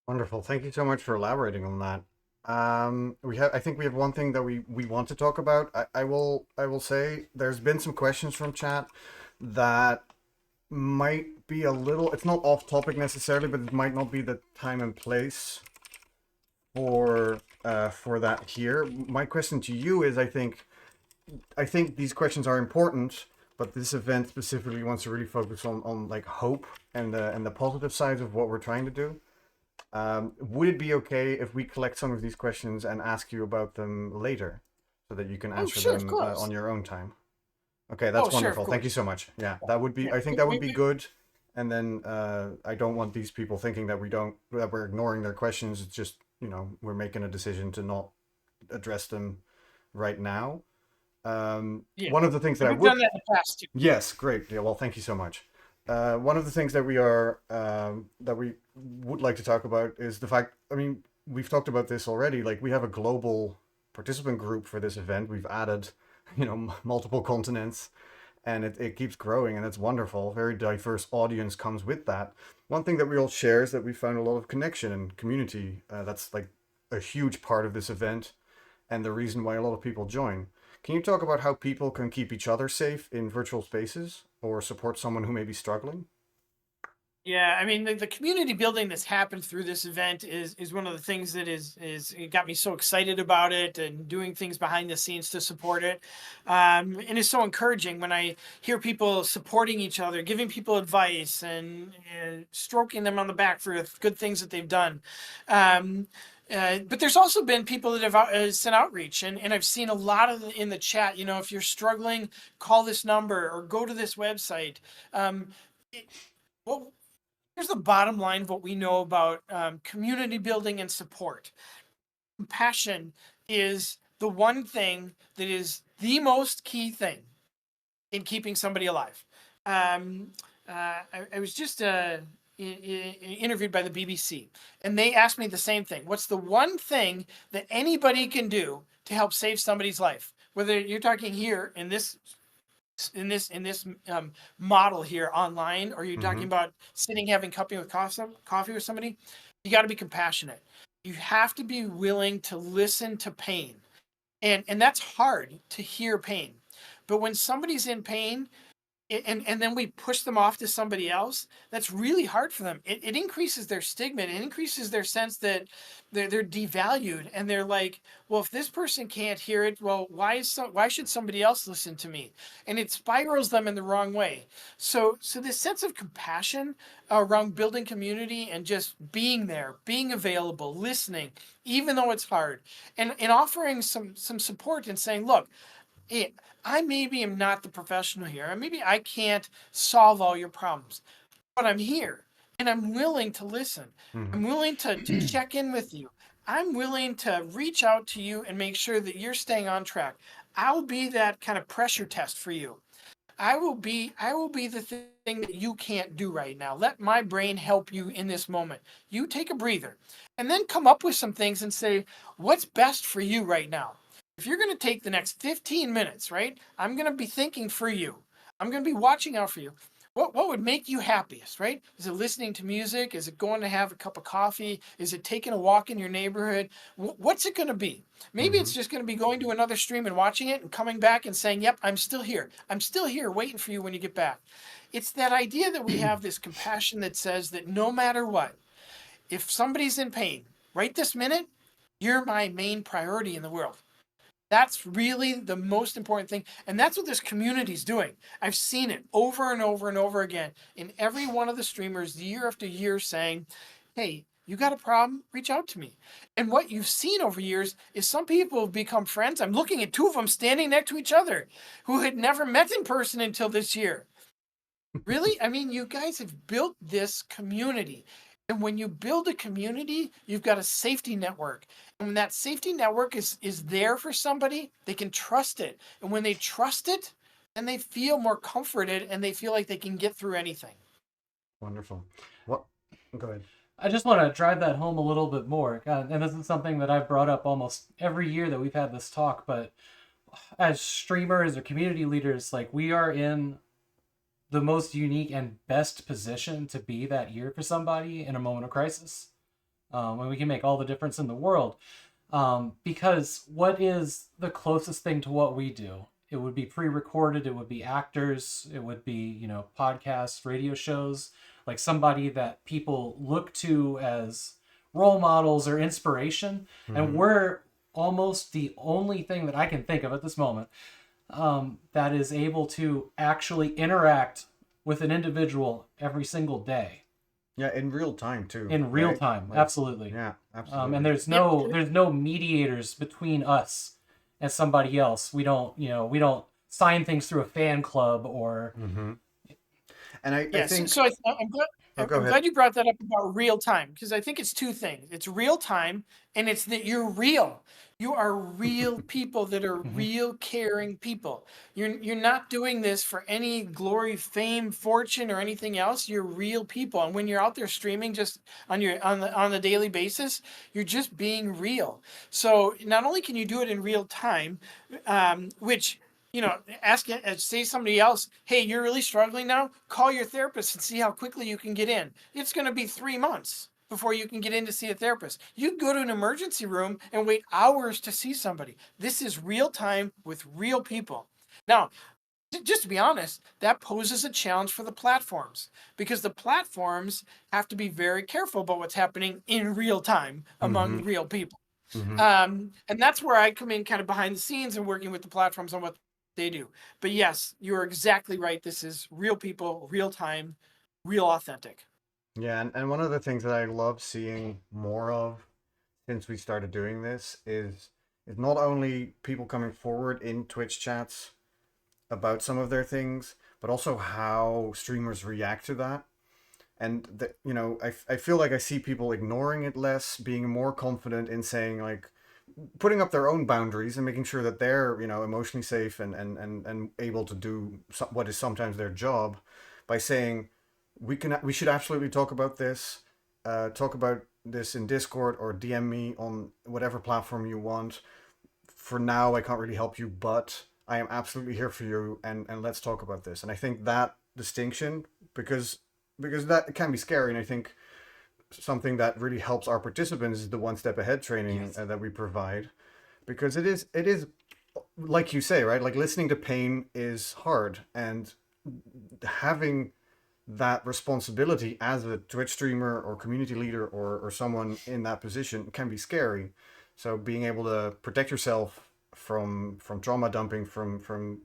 Wonderful. Thank you so much for elaborating on that. I think we have one thing that we want to talk about. I will say there's been some questions from chat that might be a little, it's not off topic necessarily, but it might not be the time and place for that here. My question to you is, I think these questions are important, but this event specifically wants to really focus on like hope and the positive sides of what we're trying to do. Would it be okay if we collect some of these questions and ask you about them later, so that you can Oh, answer sure, of them course. on your own time? Okay, Oh, that's sure, of wonderful. Thank you course. so much. Yeah, Yeah. I think that would be good. And then I don't want these people thinking that we're ignoring their questions. It's just, we're making a decision to not address them right now. Yeah. One of the things that And I we've would done that in the past too. Yes, great. Yeah, well, thank you so much. One of the things that we would like to talk about is the fact. I mean, we've talked about this already. Like, we have a global participant group for this event. We've added, multiple continents, and it keeps growing, and it's wonderful. Very diverse audience comes with that. One thing that we all share is that we found a lot of connection and community. That's like a huge part of this event, and the reason why a lot of people join. Can you talk about how people can keep each other safe in virtual spaces or support someone who may be struggling? Yeah, I mean the community building that's happened through this event is one of the things that is it got me so excited about it, and doing things behind the scenes to support it. And it's so encouraging when I hear people supporting each other, giving people advice, and stroking them on the back for good things that they've done. Um, but there's also been people that have sent outreach, and I've seen a lot of in the chat. If you're struggling, call this number or go to this website. Um, it, well, here's the bottom line of what we know about community building and support. Compassion is the one thing that is the most key thing in keeping somebody alive. Um, I was just interviewed by the BBC, and they asked me the same thing. What's the one thing that anybody can do to help save somebody's life? Whether you're talking here in this model here online, or you're talking Mm-hmm. about sitting having coffee with somebody, you got to be compassionate. You have to be willing to listen to pain, and that's hard to hear pain. But when somebody's in pain, and then we push them off to somebody else, that's really hard for them. It increases their stigma. It increases their sense that they're devalued, and they're like, well, if this person can't hear it, well, why should somebody else listen to me? And it spirals them in the wrong way. So this sense of compassion around building community and just being there, being available, listening, even though it's hard, and offering some support and saying, look, hey, I maybe am not the professional here. Maybe I can't solve all your problems, but I'm here and I'm willing to listen. I'm willing to check in with you. I'm willing to reach out to you and make sure that you're staying on track. I'll be that kind of pressure test for you. I will be the thing that you can't do right now. Let my brain help you in this moment. You take a breather and then come up with some things and say, what's best for you right now? If you're going to take the next 15 minutes, right? I'm going to be thinking for you. I'm going to be watching out for you. What would make you happiest, right? Is it listening to music? Is it going to have a cup of coffee? Is it taking a walk in your neighborhood? What's it going to be? Maybe it's just going to be going to another stream and watching it and coming back and saying, yep, I'm still here. I'm still here waiting for you when you get back. It's that idea that we have this compassion that says that no matter what, if somebody's in pain right this minute, you're my main priority in the world. That's really the most important thing. And that's what this community is doing. I've seen it over and over and over again in every one of the streamers year after year saying, hey, you got a problem? Reach out to me. And what you've seen over years is some people have become friends. I'm looking at two of them standing next to each other who had never met in person until this year. Really? I mean, you guys have built this community. And when you build a community, you've got a safety network. And when that safety network is there for somebody, they can trust it. And when they trust it, then they feel more comforted and they feel like they can get through anything. Wonderful. What? Go ahead. I just want to drive that home a little bit more. And this is something that I've brought up almost every year that we've had this talk. But as streamers or community leaders, like, we are in the most unique and best position to be that ear for somebody in a moment of crisis, when we can make all the difference in the world. Because what is the closest thing to what we do? It would be pre-recorded. It would be actors. It would be, podcasts, radio shows, like somebody that people look to as role models or inspiration. And we're almost the only thing that I can think of at this moment that is able to actually interact with an individual every single day. Yeah, in real time too. In real time, like, absolutely. Yeah, absolutely. And there's no mediators between us and somebody else. We don't sign things through a fan club or. And I think so. I'm glad. I'm glad you brought that up about real time, because I think it's two things. It's real time, and it's that you're real. You are real people that are real caring people. You're not doing this for any glory, fame, fortune, or anything else. You're real people, and when you're out there streaming just on the daily basis, you're just being real. So not only can you do it in real time, which, say somebody else, hey, you're really struggling now, call your therapist and see how quickly you can get in. It's going to be 3 months before you can get in to see a therapist. You go to an emergency room and wait hours to see somebody. This is real time with real people. Now, just to be honest, that poses a challenge for the platforms, because the platforms have to be very careful about what's happening in real time among real people. And that's where I come in kind of behind the scenes and working with the platforms on what they do. But yes, you're exactly right. This is real people, real time, real authentic. Yeah, and one of the things that I love seeing more of since we started doing this is not only people coming forward in Twitch chats about some of their things, but also how streamers react to that. And I feel like I see people ignoring it less, being more confident in saying, like, putting up their own boundaries and making sure that they're emotionally safe and able to do what is sometimes their job, by saying we should absolutely talk about this in Discord, or DM me on whatever platform you want. For now, I can't really help you, but I am absolutely here for you, and let's talk about this. And I think that distinction, because that can be scary, and I think something that really helps our participants is the one step ahead training that we provide, because it is like you say, right? Like, listening to pain is hard, and having that responsibility as a Twitch streamer or community leader or someone in that position can be scary. So being able to protect yourself from trauma dumping, from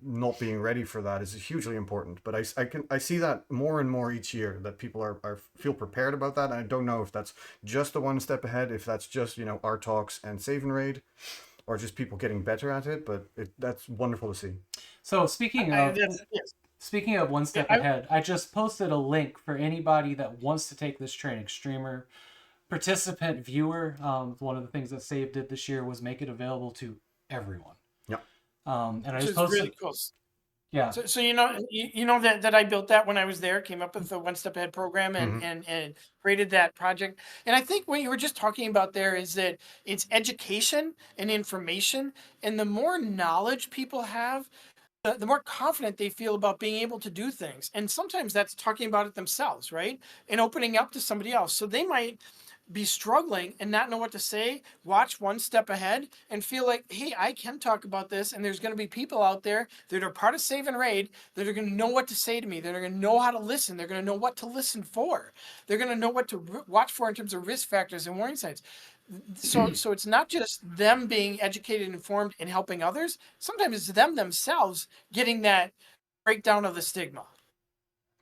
not being ready for that is hugely important. But I see that more and more each year, that people are feel prepared about that. And I don't know if that's just the one step ahead, if that's just our talks and Save&Raid, or just people getting better at it. But that's wonderful to see. So speaking of Yes. speaking of one step ahead, I just posted a link for anybody that wants to take this training. Streamer, participant, viewer. One of the things that Save did this year was make it available to everyone. Yeah. And I Which just is posted. really cool. Yeah. So you know that I built that when I was there, came up with the One Step Ahead program and created that project. And I think what you were just talking about there is that it's education and information, and the more knowledge people have, the more confident they feel about being able to do things. And sometimes that's talking about it themselves, right? And opening up to somebody else. So they might be struggling and not know what to say, watch One Step Ahead and feel like, hey, I can talk about this. And there's going to be people out there that are part of Save&Raid that are going to know what to say to me. That are going to know how to listen. They're going to know what to listen for. They're going to know what to watch for in terms of risk factors and warning signs. So it's not just them being educated, informed, and helping others. Sometimes it's them themselves getting that breakdown of the stigma.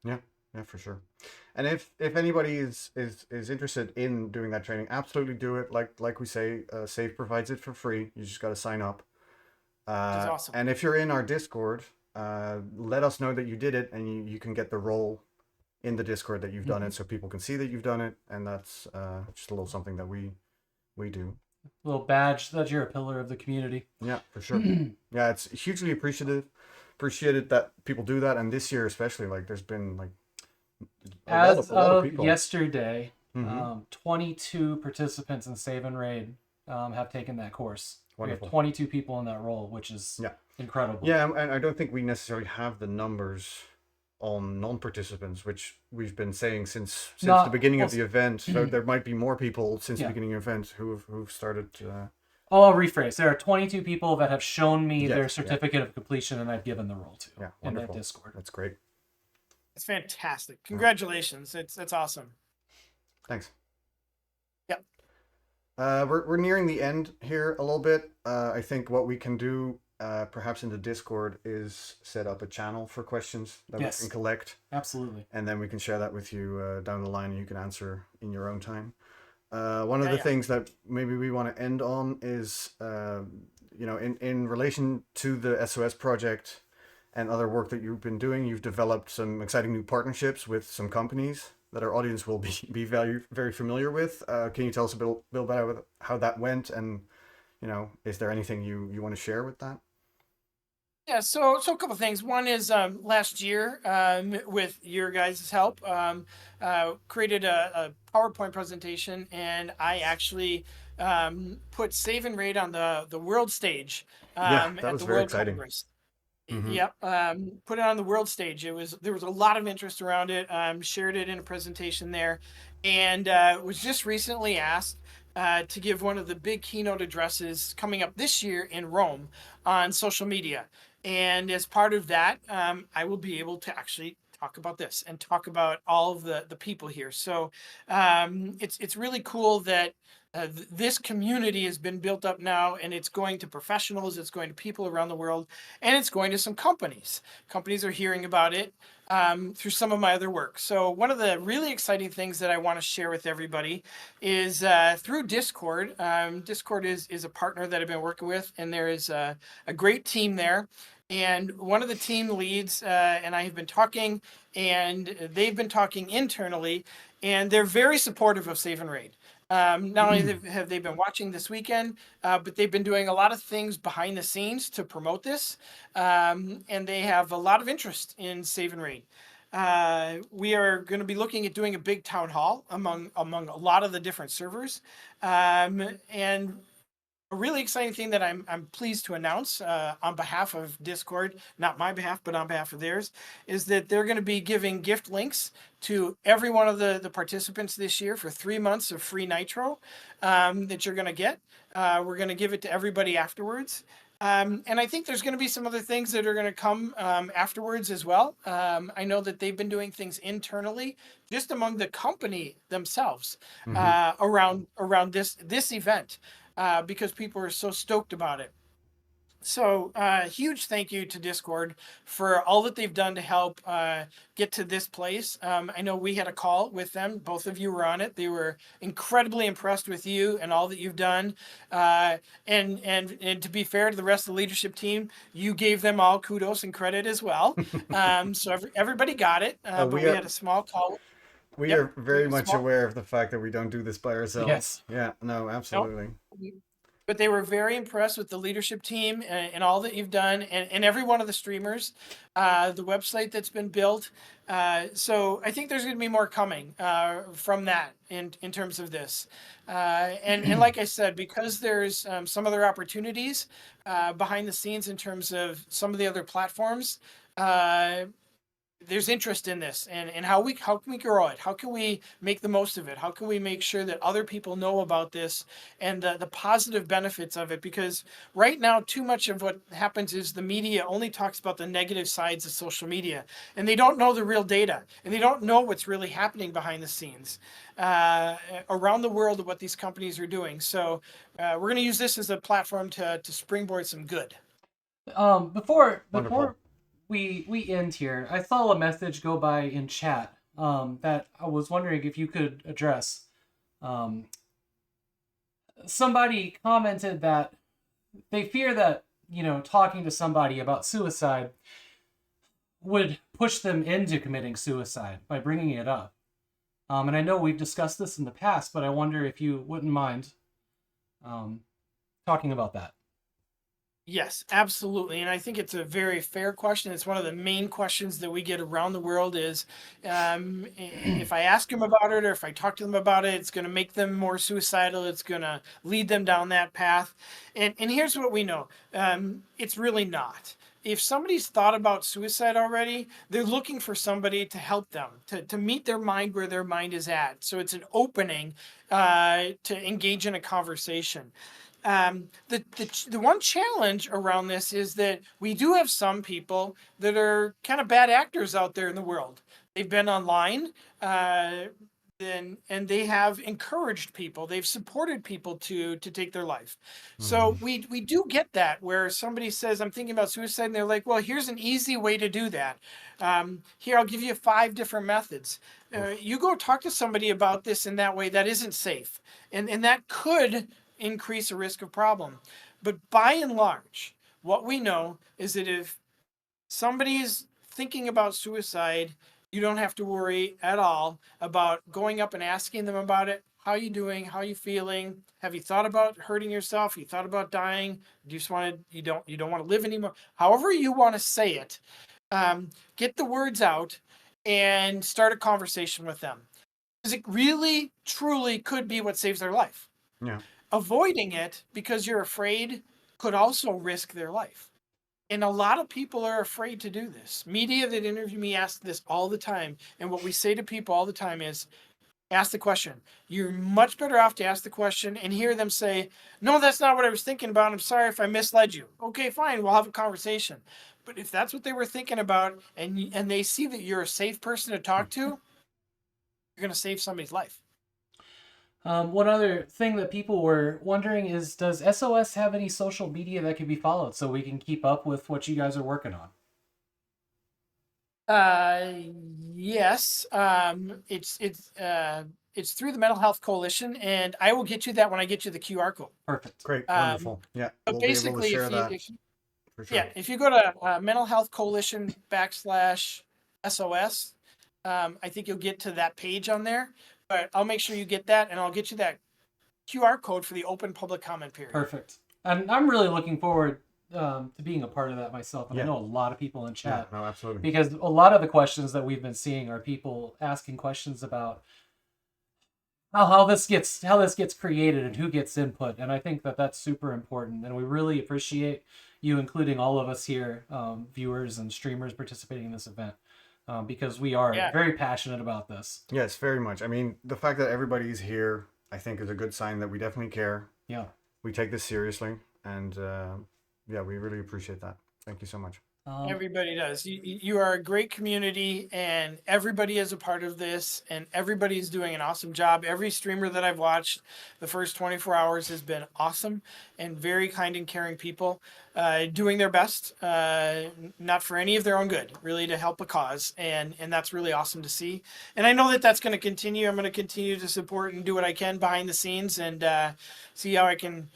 Yeah, for sure. And if anybody is interested in doing that training, absolutely do it. Like we say, Save provides it for free. You just got to sign up. Which is awesome. And if you're in our Discord, let us know that you did it, and you can get the role in the Discord that you've done it, so people can see that you've done it. And that's just a little something that we do. A little badge that you're a pillar of the community. Yeah, for sure. Yeah, it's hugely appreciated that people do that. And this year especially, like, there's been like a lot of people. Yesterday, 22 participants in Save&Raid have taken that course. Wonderful. We have 22 people in that role, which is incredible. Yeah, and I don't think we necessarily have the numbers on non-participants, which we've been saying since the beginning of the event. So there might be more people since the beginning of the event who've started. I'll rephrase. There are 22 people that have shown me their certificate of completion, and I've given the role to in that Discord. That's great. It's fantastic. Congratulations. That's awesome. Thanks. Yep. We're nearing the end here a little bit. I think what we can do, perhaps in the Discord, is set up a channel for questions that we can collect. Absolutely. And then we can share that with you down the line, and you can answer in your own time. One of the things that maybe we want to end on is, in relation to the SOS project and other work that you've been doing, you've developed some exciting new partnerships with some companies that our audience will be very, very familiar with. Can you tell us a bit about how that went, and is there anything you want to share with that? Yeah, so a couple of things. One is last year, with your guys' help, created a PowerPoint presentation, and I actually put Save&Raid on the world stage that at was the very World exciting. Congress. Mhm. Yep, put it on the world stage. There was a lot of interest around it. Shared it in a presentation there, and was just recently asked to give one of the big keynote addresses coming up this year in Rome on social media. And as part of that, I will be able to actually talk about this and talk about all of the people here. So it's really cool that this community has been built up now, and it's going to professionals, it's going to people around the world, and it's going to some companies. Companies are hearing about it through some of my other work. So one of the really exciting things that I want to share with everybody is through Discord. Discord is a partner that I've been working with, and there is a great team there. And one of the team leads and I have been talking, and they've been talking internally, and they're very supportive of Save&Raid. Not only have they been watching this weekend, but they've been doing a lot of things behind the scenes to promote this, and they have a lot of interest in Save&Raid. We are going to be looking at doing a big town hall among a lot of the different servers, and a really exciting thing that I'm pleased to announce on behalf of Discord, not my behalf, but on behalf of theirs, is that they're going to be giving gift links to every one of the participants this year for 3 months of free Nitro that you're going to get. We're going to give it to everybody afterwards. And I think there's going to be some other things that are going to come afterwards as well. I know that they've been doing things internally, just among the company themselves, around this event, because people are so stoked about it. So, huge thank you to Discord for all that they've done to help get to this place. I know we had a call with them. Both of you were on it. They were incredibly impressed with you and all that you've done. And to be fair to the rest of the leadership team, you gave them all kudos and credit as well. So everybody got it. But we had a small call. We Yep, are very much small. aware of the fact that we don't do this by ourselves. Yes. Yeah, no, absolutely. Nope. But they were very impressed with the leadership team and all that you've done, and every one of the streamers, the website that's been built. So I think there's going to be more coming from that in terms of this. And like I said, because there's some other opportunities behind the scenes in terms of some of the other platforms, there's interest in this, and how can we grow it? How can we make the most of it? How can we make sure that other people know about this and the positive benefits of it? Because right now, too much of what happens is the media only talks about the negative sides of social media, and they don't know the real data, and they don't know what's really happening behind the scenes around the world of what these companies are doing. So we're going to use this as a platform to springboard some good. Before Wonderful. we end here, I saw a message go by in chat that I was wondering if you could address. Somebody commented that they fear that, talking to somebody about suicide would push them into committing suicide by bringing it up. And I know we've discussed this in the past, but I wonder if you wouldn't mind talking about that. Yes, absolutely. And I think it's a very fair question. It's one of the main questions that we get around the world is if I ask them about it or if I talk to them about it, it's going to make them more suicidal. It's going to lead them down that path. And here's what we know. It's really not. If somebody's thought about suicide already, they're looking for somebody to help them, to meet their mind where their mind is at. So it's an opening to engage in a conversation. The one challenge around this is that we do have some people that are kind of bad actors out there in the world. They've been online, and they have encouraged people. They've supported people to take their life. So we do get that where somebody says, "I'm thinking about suicide," and they're like, "Well, here's an easy way to do that. Here, I'll give you 5 different methods. You go talk to somebody about this in that way. That isn't safe, and that could increase a risk of problem. But by and large, what we know is that if somebody's thinking about suicide, you don't have to worry at all about going up and asking them about it. How are you doing? How are you feeling? Have you thought about hurting yourself? Have you thought about dying? Do you just want to, you don't want to live anymore? However you want to say it, get the words out and start a conversation with them. Because it really, truly could be what saves their life. Yeah. Avoiding it because you're afraid could also risk their life. And a lot of people are afraid to do this. Media that interview me ask this all the time. And what we say to people all the time is, ask the question. You're much better off to ask the question and hear them say, "No, that's not what I was thinking about. I'm sorry if I misled you." Okay, fine. We'll have a conversation. But if that's what they were thinking about and they see that you're a safe person to talk to, you're going to save somebody's life. One other thing that people were wondering is, does SOS have any social media that can be followed so we can keep up with what you guys are working on? Yes. It's through the Mental Health Coalition, and I will get you that when I get you the QR code. Perfect. Great, wonderful. Yeah, But we'll be able to basically, share that for sure. yeah, if you go to Mental Health Coalition /SOS, I think you'll get to that page on there. But I'll make sure you get that, and I'll get you that QR code for the open public comment period. Perfect. And I'm really looking forward to being a part of that myself. And I Yeah. know a lot of people in chat. Yeah, no, absolutely. Because a lot of the questions that we've been seeing are people asking questions about how this gets created and who gets input. And I think that that's super important. And we really appreciate you including all of us here, viewers and streamers participating in this event. Because we are very passionate about this. Yes, very much. I mean, the fact that everybody's here, I think, is a good sign that we definitely care. Yeah. We take this seriously, and yeah, we really appreciate that. Thank you so much. Everybody does. You are a great community, and everybody is a part of this, and everybody's doing an awesome job. Every streamer that I've watched the first 24 hours has been awesome and very kind and caring people, doing their best, not for any of their own good, really to help a cause, and that's really awesome to see. And I know that that's going to continue. I'm going to continue to support and do what I can behind the scenes, and see how I can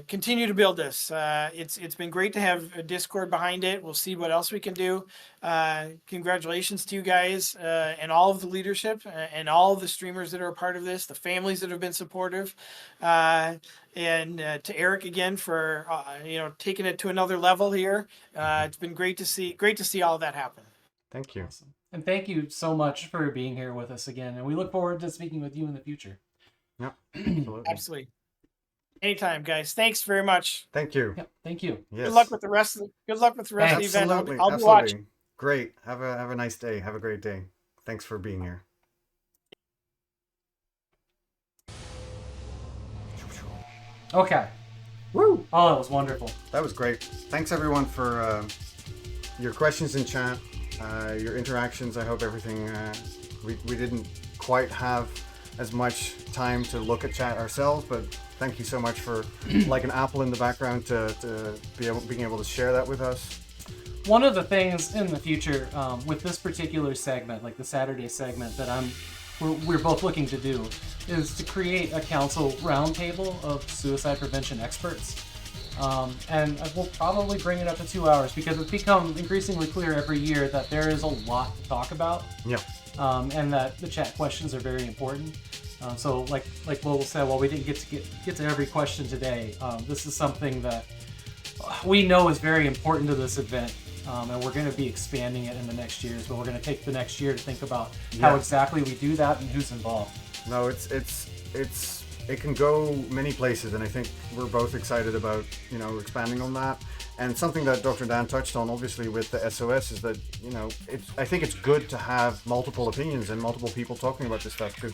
continue to build this. It's been great to have a Discord behind it. We'll see what else we can do. Congratulations to you guys and all of the leadership and all of the streamers that are a part of this, the families that have been supportive, and to Eric again for taking it to another level here. It's been great to see all of that happen. Thank you. Awesome. And thank you so much for being here with us again. And we look forward to speaking with you in the future. Yep, absolutely. Absolutely. Anytime, guys. Thanks very much. Thank you. Yep, thank you. Yes. Good luck with the rest of the event. Absolutely. I'll be Absolutely. watching. Great. Have a nice day. Have a great day. Thanks for being here. Okay. Woo! Oh, that was wonderful. That was great. Thanks everyone for your questions in chat, your interactions. I hope everything. We didn't quite have as much time to look at chat ourselves, but thank you so much for like an apple in the background to being able to share that with us. One of the things in the future with this particular segment, like the Saturday segment that we're both looking to do, is to create a council roundtable of suicide prevention experts. And we'll probably bring it up to 2 hours because it's become increasingly clear every year that there is a lot to talk about. Yeah. And that the chat questions are very important. So like Will said, while we didn't get to every question today, this is something that we know is very important to this event. And we're going to be expanding it in the next years, but we're going to take the next year to think about how exactly we do that and who's involved. No, it can go many places, and I think we're both excited about expanding on that. And something that Dr. Dan touched on, obviously, with the SOS is that I think it's good to have multiple opinions and multiple people talking about this stuff, because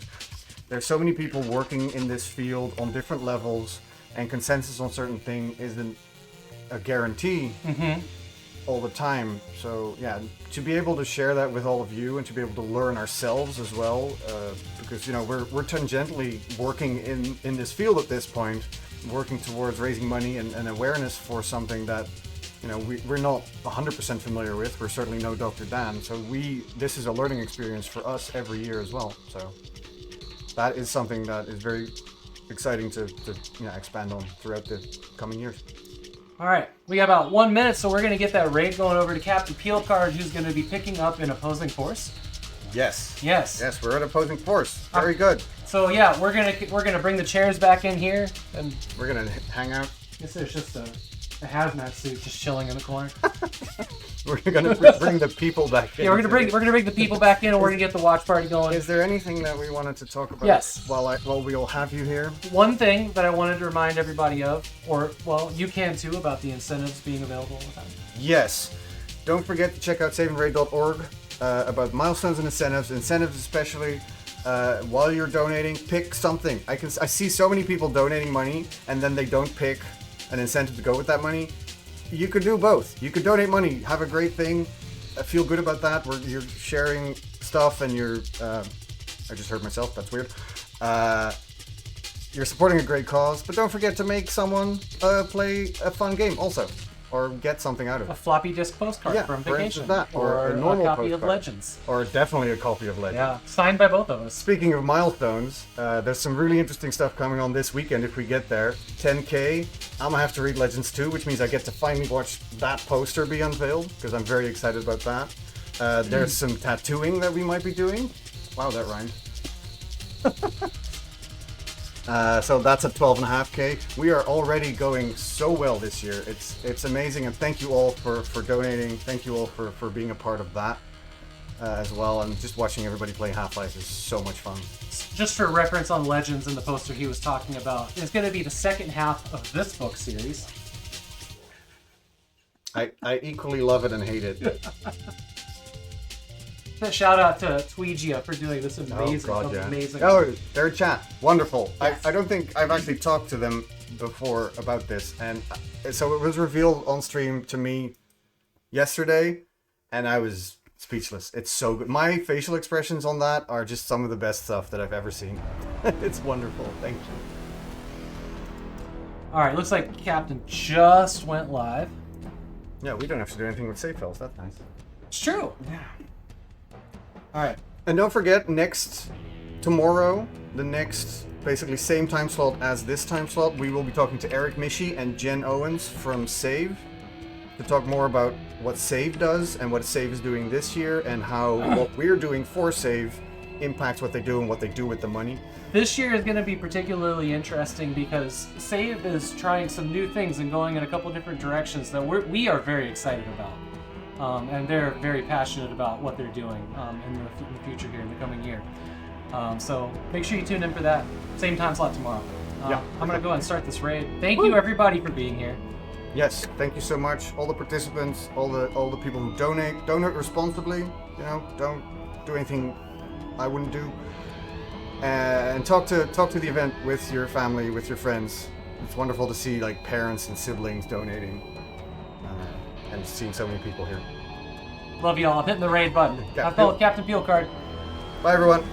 there's so many people working in this field on different levels, and consensus on certain thing isn't a guarantee all the time. So yeah, to be able to share that with all of you and to be able to learn ourselves as well, because we're tangentially working in this field at this point, working towards raising money and awareness for something that we're not 100% familiar with. We're certainly no Dr. Dan, so this is a learning experience for us every year as well. So that is something that is very exciting to expand on throughout the coming years. All right, we got about 1 minute, so we're going to get that raid going over to Captain Peelcard, who's going to be picking up an opposing force. Yes, we're at opposing force. Very good. So yeah, we're gonna bring the chairs back in here, and we're gonna hang out. I guess there's just a hazmat suit just chilling in the corner. We're gonna bring the people back in. Yeah, we're gonna bring the people back in, and we're gonna get the watch party going. Is there anything that we wanted to talk about? Yes. While we'll have you here. One thing that I wanted to remind everybody of, you can too, about the incentives being available all the time. Yes. Don't forget to check out saveandraid.org about milestones and incentives especially. While you're donating, pick something. I see so many people donating money and then they don't pick an incentive to go with that money. You could do both. You could donate money, have a great thing, feel good about that, where you're sharing stuff and you're I just heard myself, that's weird. You're supporting a great cause, but don't forget to make someone play a fun game also, or get something out of it. A floppy disk postcard from vacation, that, or a normal copy postcard. of Legends, or definitely a copy of Legends. Yeah, signed by both of us. Speaking of milestones, there's some really interesting stuff coming on this weekend if we get there. 10K, I'm gonna have to read Legends 2, which means I get to finally watch that poster be unveiled, because I'm very excited about that. There's some tattooing that we might be doing. Wow, that rhymed. So that's at 12.5K. We are already going so well this year. It's amazing, and thank you all for donating. Thank you all for being a part of that as well. And just watching everybody play Half-Life is so much fun. Just for reference on Legends and the poster he was talking about, it's going to be the second half of this book series. I equally love it and hate it. shout out to Tweegia for doing this amazing, Oh, God, yeah. amazing. Oh, their chat. Wonderful. Yes. I don't think I've actually talked to them before about this. And so it was revealed on stream to me yesterday, and I was speechless. It's so good. My facial expressions on that are just some of the best stuff that I've ever seen. It's wonderful. Thank you. All right, looks like Captain just went live. Yeah, we don't have to do anything with save files. That's nice. It's true. Yeah. All right. And don't forget, tomorrow, the next, basically same time slot as this time slot, we will be talking to Eric Mishi and Jen Owens from Save to talk more about what Save does and what Save is doing this year and how what we're doing for Save impacts what they do and what they do with the money. This year is going to be particularly interesting because Save is trying some new things and going in a couple different directions that we are very excited about. And they're very passionate about what they're doing in the future here, in the coming year. So make sure you tune in for that. Same time slot tomorrow. Yeah. I'm going to go ahead and start this raid. Thank you, everybody, for being here. Yes, thank you so much, all the participants, all the people who donate responsibly. You know, don't do anything I wouldn't do. And talk to the event with your family, with your friends. It's wonderful to see like parents and siblings donating, and seeing so many people here. Love y'all. I'm hitting the raid button. Yeah, Have fun with Captain Fuel Card. Bye everyone.